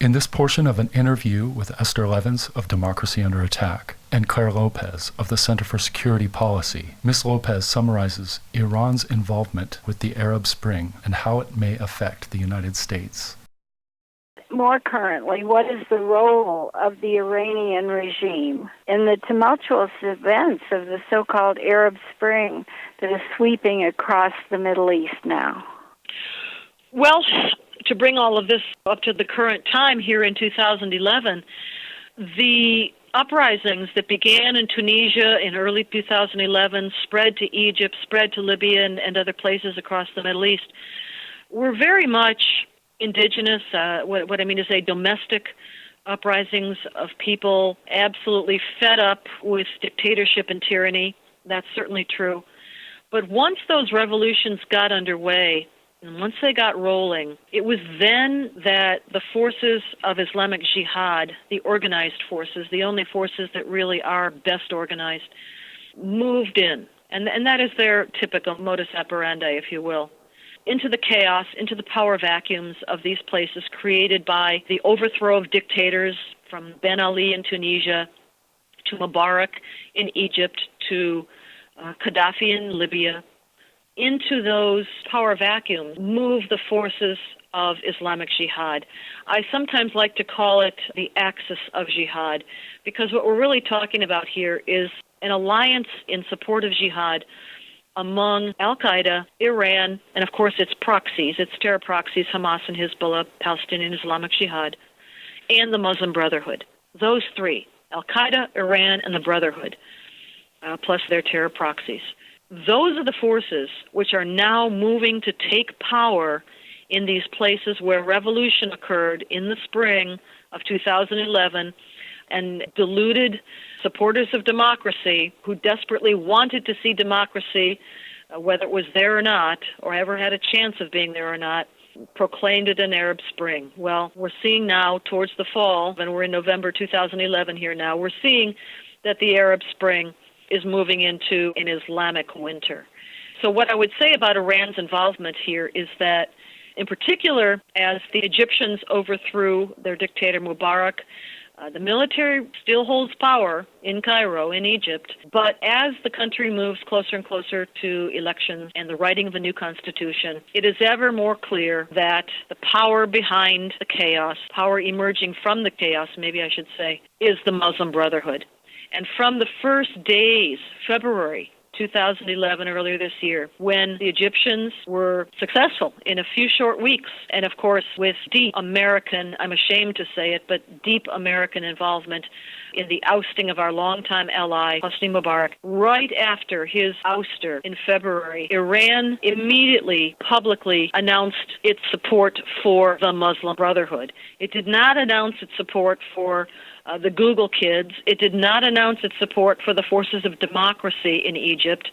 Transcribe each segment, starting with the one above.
In this portion of an interview with Esther Levens of Democracy Under Attack and Clare Lopez of the Center for Security Policy, Ms. Lopez summarizes Iran's involvement with the Arab Spring and how it may affect the United States. More currently, what is the role of the Iranian regime in the tumultuous events of the so-called Arab Spring that is sweeping across the Middle East now? Well, to bring all of this up to the current time here in 2011, the uprisings that began in Tunisia in early 2011 spread to Egypt, spread to Libya and other places across the Middle East were very much indigenous, what I mean to say domestic uprisings of people absolutely fed up with dictatorship and tyranny. That's certainly true. But once those revolutions got underway, and once they got rolling, it was then that the forces of Islamic Jihad, the organized forces, the only forces that really are best organized, moved in. And that is their typical modus operandi, if you will, into the chaos, into the power vacuums of these places created by the overthrow of dictators from Ben Ali in Tunisia to Mubarak in Egypt to Gaddafi in Libya. Into those power vacuums move the forces of Islamic Jihad. I sometimes like to call it the axis of jihad, because what we're really talking about here is an alliance in support of jihad among Al-Qaeda, Iran, and of course its proxies, its terror proxies, Hamas and Hezbollah, Palestinian Islamic Jihad, and the Muslim Brotherhood. Those three, Al-Qaeda, Iran, and the Brotherhood, plus their terror proxies. Those are the forces which are now moving to take power in these places where revolution occurred in the spring of 2011 and deluded supporters of democracy who desperately wanted to see democracy, whether it was there or not, or ever had a chance of being there or not, proclaimed it an Arab Spring. Well, we're seeing now towards the fall, and we're in November 2011 here now, we're seeing that the Arab Spring is moving into an Islamic winter. So what I would say about Iran's involvement here is that, in particular, as the Egyptians overthrew their dictator Mubarak, the military still holds power in Cairo, in Egypt, but as the country moves closer and closer to elections and the writing of a new constitution, it is ever more clear that the power behind the chaos, power emerging from the chaos, maybe I should say, is the Muslim Brotherhood. And from the first days, February 2011, earlier this year, when the Egyptians were successful in a few short weeks, and of course with deep American, I'm ashamed to say it, but deep American involvement in the ousting of our longtime ally, Hosni Mubarak, right after his ouster in February, Iran immediately publicly announced its support for the Muslim Brotherhood. It did not announce its support for the Google kids. It did not announce its support for the forces of democracy in Egypt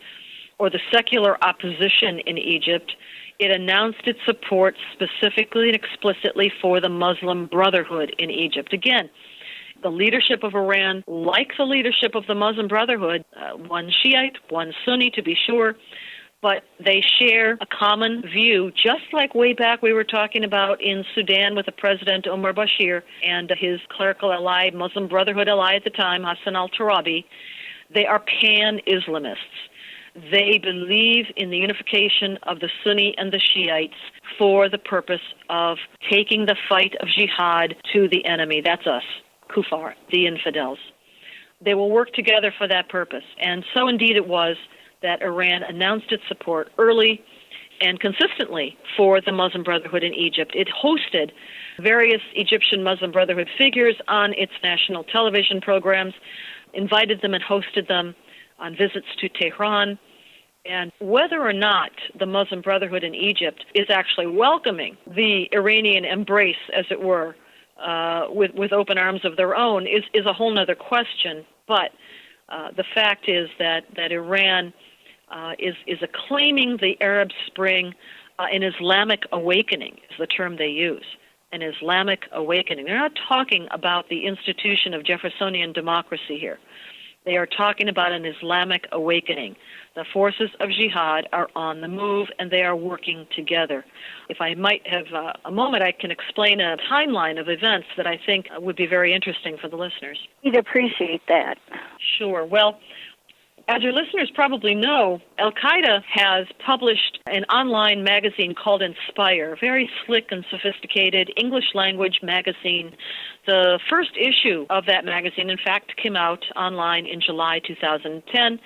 or the secular opposition in Egypt. It announced its support specifically and explicitly for the Muslim Brotherhood in Egypt. Again, the leadership of Iran, like the leadership of the Muslim Brotherhood, one Shiite, one Sunni to be sure, but they share a common view, just like way back we were talking about in Sudan with the President Omar Bashir and his clerical ally, Muslim Brotherhood ally at the time, Hassan al-Turabi. They are pan-Islamists. They believe in the unification of the Sunni and the Shiites for the purpose of taking the fight of jihad to the enemy. That's us, Kufar, the infidels. They will work together for that purpose. And so indeed it was that Iran announced its support early and consistently for the Muslim Brotherhood in Egypt. It hosted various Egyptian Muslim Brotherhood figures on its national television programs, invited them and hosted them on visits to Tehran. And whether or not the Muslim Brotherhood in Egypt is actually welcoming the Iranian embrace, as it were, with open arms of their own is a whole other question. But the fact is that Iran is acclaiming the Arab Spring, an Islamic awakening is the term they use, an Islamic awakening. They're not talking about the institution of Jeffersonian democracy here. They are talking about an Islamic awakening. The forces of Jihad are on the move, and they are working together. If I might have a moment, I can explain a timeline of events that I think would be very interesting for the listeners. We'd appreciate that. Sure. Well, as your listeners probably know, Al-Qaeda has published an online magazine called Inspire, a very slick and sophisticated English-language magazine. The first issue of that magazine, in fact, came out online in July 2010.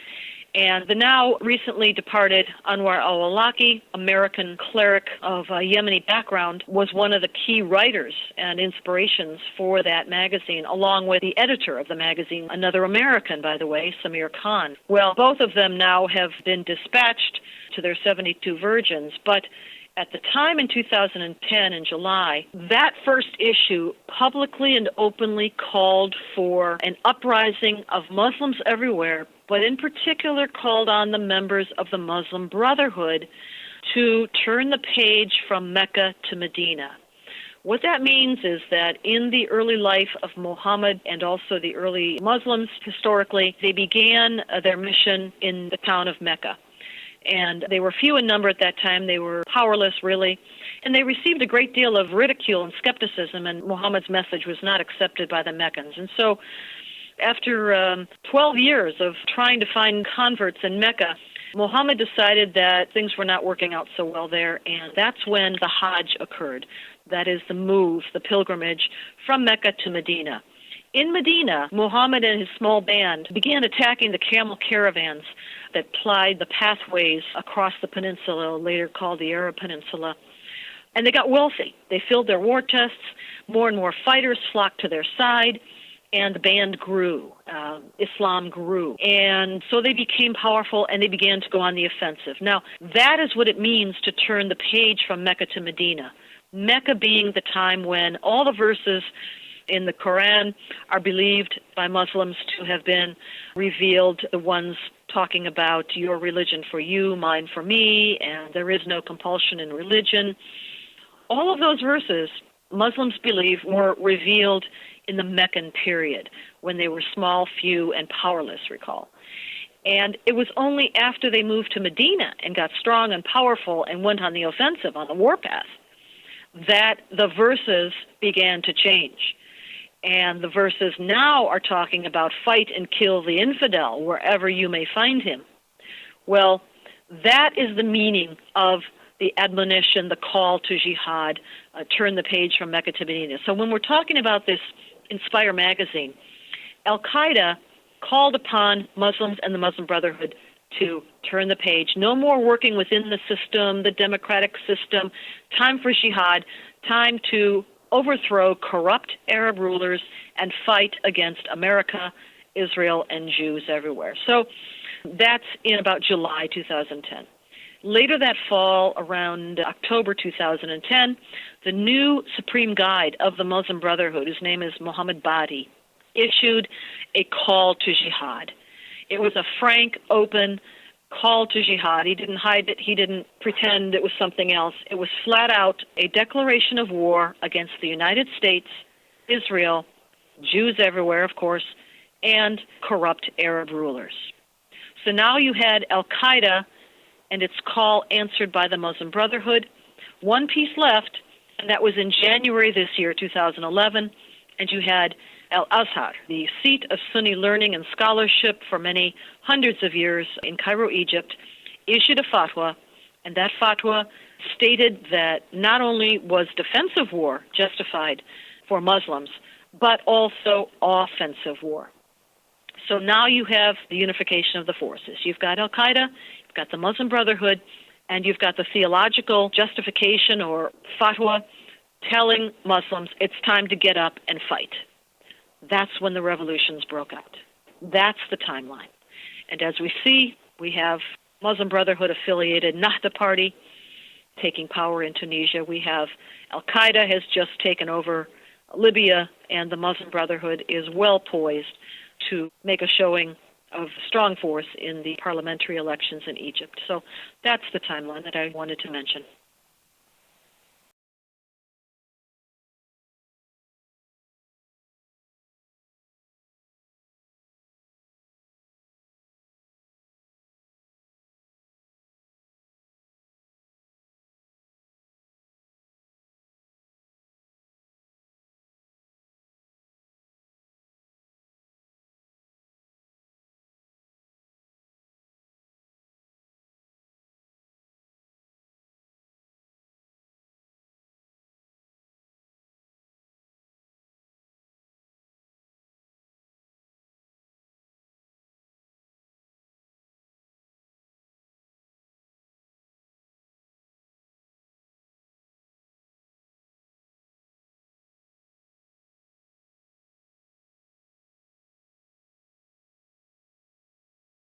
And the now recently departed Anwar al-Awlaki, American cleric of Yemeni background, was one of the key writers and inspirations for that magazine, along with the editor of the magazine, another American, by the way, Samir Khan. Well, both of them now have been dispatched to their 72 virgins, but at the time in 2010, in July, that first issue publicly and openly called for an uprising of Muslims everywhere, but in particular called on the members of the Muslim Brotherhood to turn the page from Mecca to Medina. What that means is that in the early life of Muhammad and also the early Muslims, historically, they began their mission in the town of Mecca. And they were few in number at that time. They were powerless, really. And they received a great deal of ridicule and skepticism, and Muhammad's message was not accepted by the Meccans. And so after 12 years of trying to find converts in Mecca, Muhammad decided that things were not working out so well there, and that's when the Hajj occurred. That is the move, the pilgrimage from Mecca to Medina. In Medina, Muhammad and his small band began attacking the camel caravans that plied the pathways across the peninsula, later called the Arab Peninsula. And they got wealthy. They filled their war chests. More and more fighters flocked to their side, and the band grew. Islam grew. And so they became powerful, and they began to go on the offensive. Now, that is what it means to turn the page from Mecca to Medina. Mecca being the time when all the verses in the Quran are believed by Muslims to have been revealed, the ones talking about your religion for you, mine for me, and there is no compulsion in religion. All of those verses, Muslims believe, were revealed in the Meccan period, when they were small, few, and powerless, recall. And it was only after they moved to Medina and got strong and powerful and went on the offensive, on the warpath, that the verses began to change. And the verses now are talking about fight and kill the infidel wherever you may find him. Well, that is the meaning of the admonition, the call to jihad, turn the page from Mecca to Medina. So when we're talking about this Inspire magazine, Al-Qaeda called upon Muslims and the Muslim Brotherhood to turn the page. No more working within the system, the democratic system. Time for jihad, time to overthrow corrupt Arab rulers and fight against America, Israel, and Jews everywhere. So that's in about July 2010. Later that fall, around October 2010, the new Supreme Guide of the Muslim Brotherhood, whose name is Muhammad Badi, issued a call to jihad. It was a frank, open call to jihad. He didn't hide it. He didn't pretend it was something else. It was flat out a declaration of war against the United States, Israel, Jews everywhere, of course, and corrupt Arab rulers. So now you had Al-Qaeda and its call answered by the Muslim Brotherhood. One piece left, and that was in January this year, 2011, and you had Al-Azhar, the seat of Sunni learning and scholarship for many hundreds of years in Cairo, Egypt, issued a fatwa, and that fatwa stated that not only was defensive war justified for Muslims, but also offensive war. So now you have the unification of the forces. You've got Al-Qaeda, you've got the Muslim Brotherhood, and you've got the theological justification or fatwa telling Muslims it's time to get up and fight. That's when the revolutions broke out. That's the timeline. And as we see, we have Muslim Brotherhood-affiliated Nahda Party taking power in Tunisia. We have Al-Qaeda has just taken over Libya, and the Muslim Brotherhood is well poised to make a showing of strong force in the parliamentary elections in Egypt. So that's the timeline that I wanted to mention.